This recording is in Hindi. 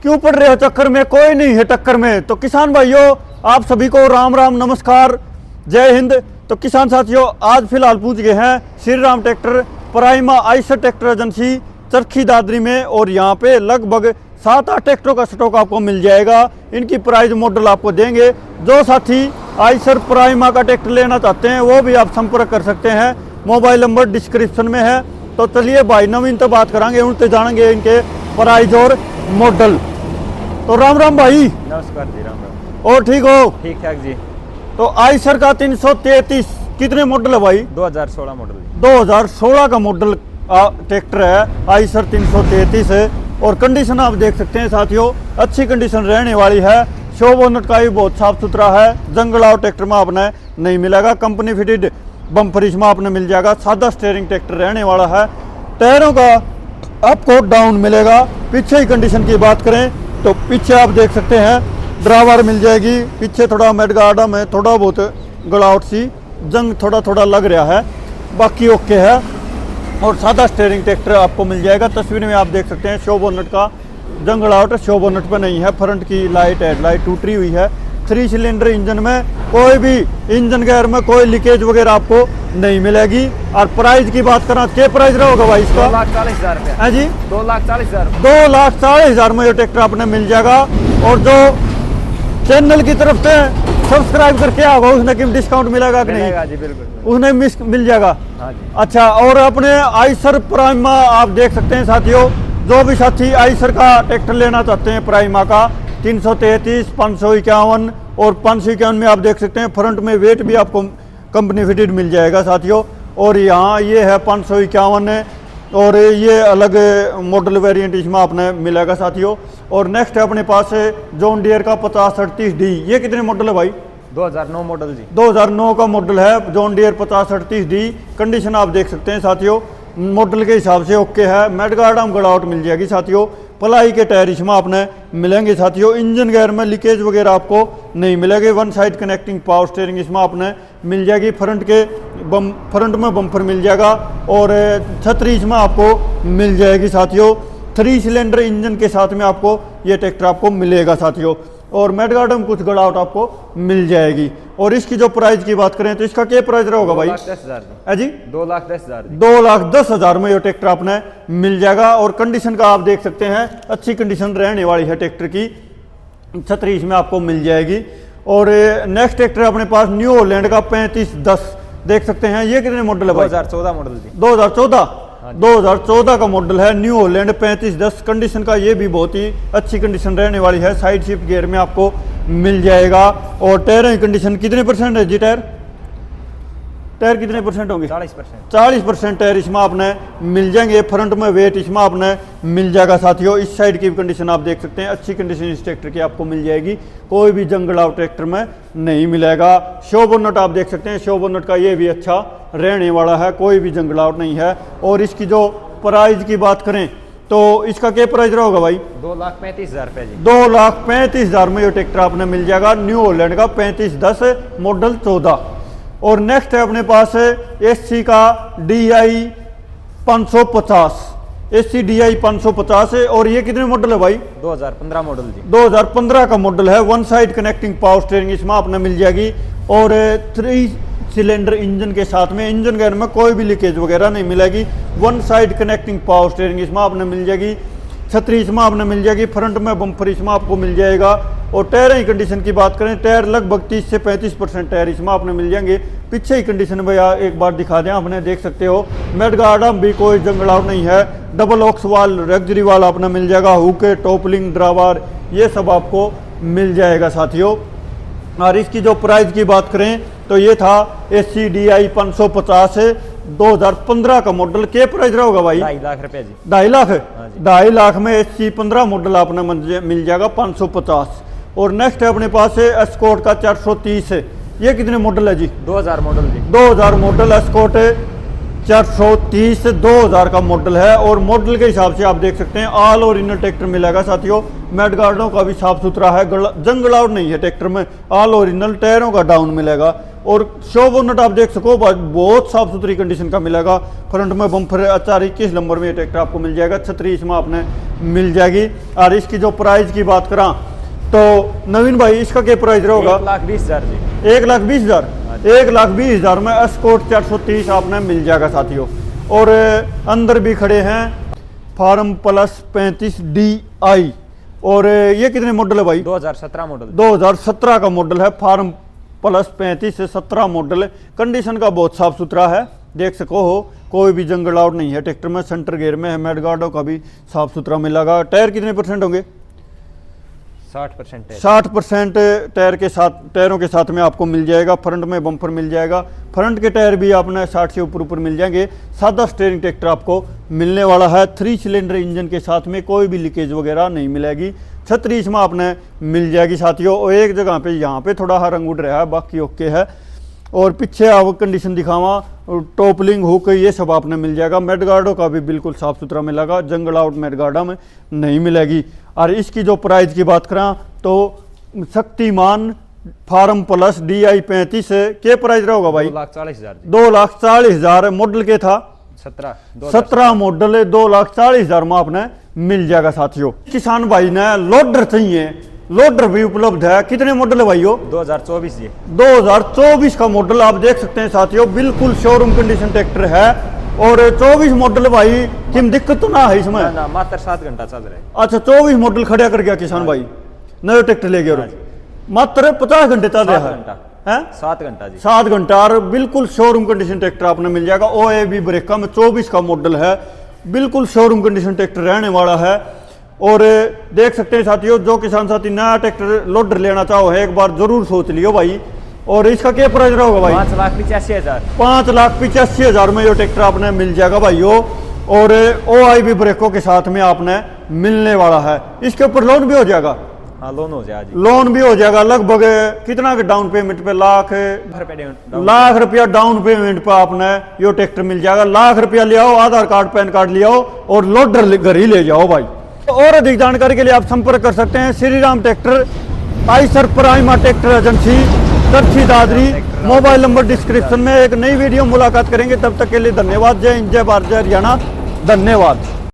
क्यों पड़ रहे हो चक्कर में, कोई नहीं है टक्कर में। तो किसान भाइयों आप सभी को राम राम नमस्कार जय हिंद। तो किसान साथियों आज फिलहाल पूछ गए हैं Shri Ram tractor Prima Eicher tractor agency Charkhi Dadri में, और यहाँ पे लगभग 7-8 ट्रैक्टरों का स्टॉक आपको मिल जाएगा। इनकी प्राइस मॉडल आपको देंगे। जो साथी आइसर प्राइमा का ट्रैक्टर लेना चाहते हैं वो भी आप संपर्क कर सकते हैं, मोबाइल नंबर डिस्क्रिप्शन में है। तो चलिए भाई नवीन तो बात करांगे, उनसे जानेंगे इनके प्राइस और मॉडल। तो राम राम भाई। नमस्कार जी, राम राम। और ठीक हो? ठीक ठाक जी। तो आइसर का 333 कितने मॉडल है भाई? 2016 मॉडल। 2016 का मॉडल ट्रैक्टर है आइसर 333 है। और कंडीशन आप देख सकते हैं साथियों, अच्छी कंडीशन रहने वाली है। शो बोनट का भी बहुत साफ सुथरा है। जंगलाव ट्रैक्टर में आपने नहीं मिलेगा। कंपनी फिटेड बम्पर इसमें आपने मिल जाएगा। सादा स्टीयरिंग ट्रैक्टर रहने वाला है। टायरों का आपको डाउन मिलेगा। पीछे ही कंडीशन की बात करें तो पीछे आप देख सकते हैं ड्राइवर मिल जाएगी। पीछे थोड़ा मेडगार्डा में थोड़ा बहुत गलावट सी जंग थोड़ा लग रहा है, बाकी ओके है। और सादा स्टीयरिंग ट्रैक्टर आपको मिल जाएगा। तस्वीर में आप देख सकते हैं शो बोनट का जंग गलावट शो बोनट पर नहीं है। फ्रंट की लाइट हेडलाइट टूटी हुई है। 3 सिलेंडर इंजन में कोई भी इंजन गेयर में कोई लीकेज वगैरह आपको नहीं मिलेगी। और प्राइस की बात करें क्या प्राइस रहेगा भाई इसका? 2,40,000 रुपया है जी। 2,40,000। 2,40,000 में ये ट्रैक्टर आपने मिल जाएगा। और जो चैनल की तरफ से सब्सक्राइब करके आगा उसने कि डिस्काउंट मिलेगा कि नहीं? जी बिल्कुल उसने मिल जाएगा। हाँ जी। अच्छा, और अपने आइसर प्राइमा आप देख सकते हैं साथियों, जो भी साथी आइसर का ट्रैक्टर लेना चाहते हैं प्राइमा का 333, 551 और 551 में आप देख सकते हैं फ्रंट में वेट भी आपको कंपनी फिटेड मिल जाएगा साथियों। और यहाँ ये है 551 और ये अलग मॉडल वेरिएंट इसमें आपने मिलेगा साथियों। और नेक्स्ट है अपने पास जॉन डियर का 5038D। ये कितने मॉडल है भाई? 2009 मॉडल जी। 2009 का मॉडल है जॉन डियर 5038D। कंडीशन आप देख सकते हैं साथियों, मॉडल के हिसाब से ओके है। मेडगार्ड गड़ावट मिल जाएगी साथियों। पलाई के टायर इसमें आपने मिलेंगे साथियों। इंजन गेयर में लीकेज वगैरह आपको नहीं मिलेगी। One side connecting power steering इसमें आपने मिल जाएगी। फ्रंट में बम्पर मिल जाएगा और छतरी इसमें आपको मिल जाएगी साथियों। 3 सिलेंडर इंजन के साथ में आपको ये ट्रैक्टर आपको मिलेगा साथियों। और मेडगार्ड में कुछ गड़ावट आपको मिल जाएगी। और इसकी जो प्राइस की बात करें तो इसका क्या प्राइस रहेगा भाई? 2,10,000 जी। 2,10,000। 2,10,000 में ये ट्रैक्टर आपने मिल जाएगा। और कंडीशन का आप देख सकते हैं अच्छी कंडीशन रहने वाली है ट्रैक्टर की। 36 में आपको मिल जाएगी। और नेक्स्ट ट्रैक्टर अपने पास न्यू हॉलैंड का 3510 देख सकते हैं। ये कितने मॉडल है भाई? 2014 मॉडल जी। 2014 का मॉडल है न्यू हॉलैंड 3510। कंडीशन का ये भी बहुत ही अच्छी कंडीशन रहने वाली है। साइड शिफ्ट गियर में आपको मिल जाएगा। और टायर की कंडीशन कितने परसेंट है जी? टायर कितने परसेंट होंगे? 40%। 40% टायर इसमें आपने मिल जाएंगे। फ्रंट में वेट इसमें आपने मिल जाएगा साथियों। इस साइड की कंडीशन आप देख सकते हैं, अच्छी कंडीशन इस ट्रैक्टर की आपको मिल जाएगी। कोई भी जंगलाव ट्रैक्टर में नहीं मिलेगा। शो बोनट आप देख सकते हैं, शो बोनट का ये भी अच्छा रहने वाला है, कोई भी जंगलाव नहीं है। और इसकी जो प्राइस की बात करें तो इसका क्या प्राइस रहेगा भाई? 2,35,000 रुपया जी। 2,35,000 में ये ट्रैक्टर आपने मिल जाएगा न्यू हॉलैंड का 3510 मॉडल 14। और नेक्स्ट है अपने पास SC का DI 550। SC DI 550 है। और ये कितने मॉडल है भाई? 2015 मॉडल जी। 2015 का मॉडल है। One side connecting power steering इसमें आपने मिल जाएगी। और 3 सिलेंडर इंजन के साथ में इंजन गेयर में कोई भी लीकेज वगैरह नहीं मिलेगी। One side connecting power steering इसमें आपने मिल जाएगी। छतरी इसमें आपने मिल जाएगी। फ्रंट में बम्पर इसमें आपको मिल जाएगा। और टायर की कंडीशन की बात करें, टायर लगभग 30 से 35% टायर इसमें आपने मिल जाएंगे। पीछे ही कंडीशन भैया एक बार दिखा दें, आपने देख सकते हो मेडगार्ड भी कोई जंगलाव नहीं है। डबल ऑक्स वाल रग्जरी वाल आपने मिल जाएगा। हुके टॉपलिंग ड्रावर ये सब आपको मिल जाएगा साथियों। और इसकी जो प्राइस की बात करें तो ये था SC DI 550 है। 2015 का मॉडल। क्या प्राइस रहेगा भाई? 2.5 लाख रुपया जी। 2.5 लाख है। हाँ जी। 2.5 लाख में SC 15 मॉडल आपने मिल जाएगा 550। और नेक्स्ट है अपने पास है एस्कॉर्ट का 430 है। ये कितने मॉडल है जी? 2000 मॉडल जी। 2000 मॉडल एस्कॉर्ट है 430 2000 का मॉडल है। और मॉडल के हिसाब से आप देख सकते हैं ऑल ओरिजिनल ट्रैक्टर मिलेगा साथियों। मेडगार्डों का भी साफ सुथरा है, जंग अलाउड नहीं है ट्रैक्टर में। ऑल ओरिजिनल टायरों का डाउन मिलेगा। और शो बोनट आप देख सको बहुत साफ सुथरी कंडीशन का मिलेगा। फ्रंट में बम्पर 421 नंबर में ये ट्रैक्टर आपको मिल जाएगा। छतरी इसमें आपने मिल जाएगी। और इसकी जो प्राइस की बात करा तो नवीन भाई इसका क्या प्राइस रहेगा? 1,20,000 जी। 1,20,000 1,20,000 में एस्कॉर्ट 430 आपने मिल जाएगा साथियों। और अंदर भी खड़े हैं फार्म प्लस 35DI। और ये कितने मॉडल है भाई? 2017 मॉडल। 2017 का मॉडल है। फार्म प्लस 35 से 17 मॉडल है। कंडीशन का बहुत साफ सुथरा है, देख सको हो, कोई भी जंगल आउट नहीं है ट्रैक्टर में। सेंटर गियर में है। मेडगार्डो का भी साफ सुथरा मिलेगा। टायर कितने परसेंट होंगे? 60% है। 60% टायरों के साथ में आपको मिल जाएगा। फ्रंट में बम्पर मिल जाएगा। फ्रंट के टायर भी आपने 60 से ऊपर मिल जाएंगे। सादा स्टीयरिंग ट्रैक्टर आपको मिलने वाला है। 3 सिलेंडर इंजन के साथ में कोई भी लीकेज वगैरह नहीं मिलेगी। छतरी इसमें आपने मिल जाएगी साथियों। और एक जगह पे यहाँ पे थोड़ा रंग उड़ रहा है, बाकी ओके है। और पीछे आप कंडीशन दिखावा, टॉपलिंग हुक ये सब आपने मिल जाएगा। मेडगार्डो का भी बिल्कुल साफ सुथरा मिलेगा। जंगल आउट मेडगार्डो में नहीं मिलेगी। और इसकी जो प्राइस की बात करें तो शक्तिमान फार्म प्लस DI 35 के प्राइस रहेगा भाई? 2,40,000 जी। 2,40,000 मॉडल के था 17 मॉडल है। 2,40,000 में आपने मिल जाएगा साथियों। किसान भाई ने लोडर चाहिए, लोडर भी उपलब्ध है। कितने मॉडल है भाइयों? 2024 जी। 2024 का मॉडल आप देख सकते हैं साथियों। बिल्कुल शोरूम कंडीशन ट्रैक्टर है। और 24 मॉडल भाई किम दिक्कत तो ना है इसमें? ना मात्र 7 घंटा चल रहा है। अच्छा 24 मॉडल खड़ा कर गया किसान भाई, नया ट्रैक्टर ले गया। मात्र 50 घंटे चल रहा है। 7 घंटा जी। 7 घंटा। और बिल्कुल शोरूम कंडीशन ट्रैक्टर आपने मिल जाएगा। OAB ब्रेका में 24 का मॉडल है। बिल्कुल शोरूम कंडीशन ट्रैक्टर रहने वाला है। और देख सकते हैं साथियों, जो किसान साथी नया ट्रैक्टर लोडर लेना चाहो है, एक बार जरूर सोच लियो भाई। और इसका क्या प्राइस रहेगा भाई? 5,85,000। 5,85,000 में ये ट्रैक्टर आपने मिल जाएगा भाइयों। और OIB ब्रेकों के साथ में आपने मिलने वाला है। इसके ऊपर लोन भी हो जाएगा? हाँ, लोन हो जाएगा जी। लोन भी हो जाएगा। लगभग कितना के डाउन पेमेंट पे? लाख रुपया डाउन पेमेंट पे आपने ये ट्रैक्टर मिल जाएगा। लाख रुपया ले आओ, आधार कार्ड पैन कार्ड ले आओ और लोडर घर ही ले जाओ भाई। और अधिक जानकारी के लिए आप संपर्क कर सकते हैं Shri Ram tractor, Eicher Prima tractor agency, तरछी दादरी। मोबाइल नंबर डिस्क्रिप्शन में। एक नई वीडियो मुलाकात करेंगे, तब तक के लिए धन्यवाद। जय हिंद, जय भारत, जय हरियाणा। धन्यवाद।